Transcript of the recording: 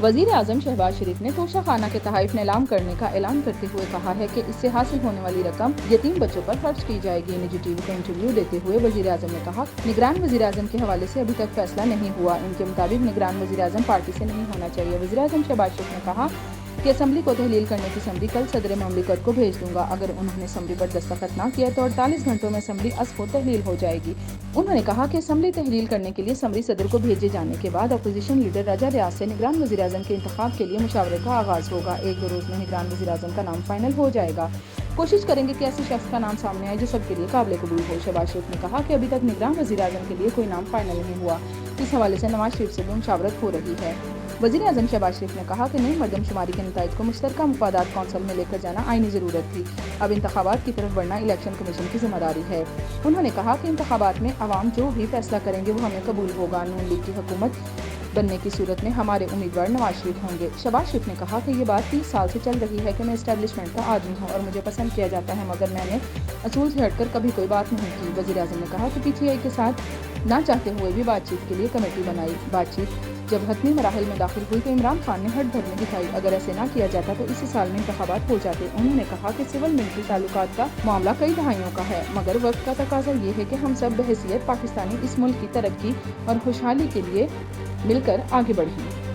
وزیر اعظم شہباز شریف نے توشہ خانہ کے تحائف نیلام کرنے کا اعلان کرتے ہوئے کہا ہے کہ اس سے حاصل ہونے والی رقم یتیم بچوں پر خرچ کی جائے گی۔ نجی ٹی وی کو انٹرویو دیتے ہوئے وزیر اعظم نے کہا نگران وزیر اعظم کے حوالے سے ابھی تک فیصلہ نہیں ہوا، ان کے مطابق نگران وزیر اعظم پارٹی سے نہیں ہونا چاہیے۔ وزیر اعظم شہباز شریف نے کہا کہ اسمبلی کو تحلیل کرنے کی سمری کل صدر مملکت کو بھیج دوں گا، اگر انہوں نے سمری پر دستخط نہ کیا تو 48 گھنٹوں میں سمری اصف و تحلیل ہو جائے گی۔ انہوں نے کہا کہ اسمبلی تحلیل کرنے کے لیے سمری صدر کو بھیجے جانے کے بعد اپوزیشن لیڈر راجہ ریاض سے نگران وزیر اعظم کے انتخاب کے لیے مشاورے کا آغاز ہوگا۔ 1-2 روز میں نگران وزیر اعظم کا نام فائنل ہو جائے گا۔ کوشش کریں گے کہ ایسے شخص کا نام سامنے آئے جو سب کے لیے قابل قبول ہو۔ شہباز شریف نے کہا کہ ابھی تک نگران وزیر اعظم کے لیے کوئی نام فائنل نہیں ہوا، اس حوالے سے نواز شریف سے بھی مشاورت ہو رہی ہے۔ وزیر اعظم شہباز شریف نے کہا کہ نئی مردم شماری کے نتائج کو مشترکہ مفادات کونسل میں لے کر جانا آئینی ضرورت تھی، اب انتخابات کی طرف بڑھنا الیکشن کمیشن کی ذمہ داری ہے۔ انہوں نے کہا کہ انتخابات میں عوام جو بھی فیصلہ کریں گے وہ ہمیں قبول ہوگا۔ نون لیگ کی حکومت بننے کی صورت میں ہمارے امیدوار نواز شریف ہوں گے۔ شہباز شریف نے کہا کہ یہ بات 30 سال سے چل رہی ہے کہ میں اسٹیبلشمنٹ کا آدمی ہوں اور مجھے پسند کیا جاتا ہے، مگر میں نے اصول سے ہٹ کر کبھی کوئی بات نہیں کی۔ وزیر اعظم نے کہا کہ پی ٹی آئی کے ساتھ نہ چاہتے ہوئے بھی بات چیت کے لیے کمیٹی بنائی۔ بات چیت جب حتمی مراحل میں داخل ہوئی تو عمران خان نے ہٹ دھرمی دکھائی، اگر ایسے نہ کیا جاتا تو اسی سال میں انتخابات ہو جاتے۔ انہوں نے کہا کہ سول ملٹری تعلقات کا معاملہ کئی دہائیوں کا ہے، مگر وقت کا تقاضا یہ ہے کہ ہم سب بحیثیت پاکستانی اس ملک کی ترقی اور خوشحالی کے لیے مل کر آگے بڑھیں۔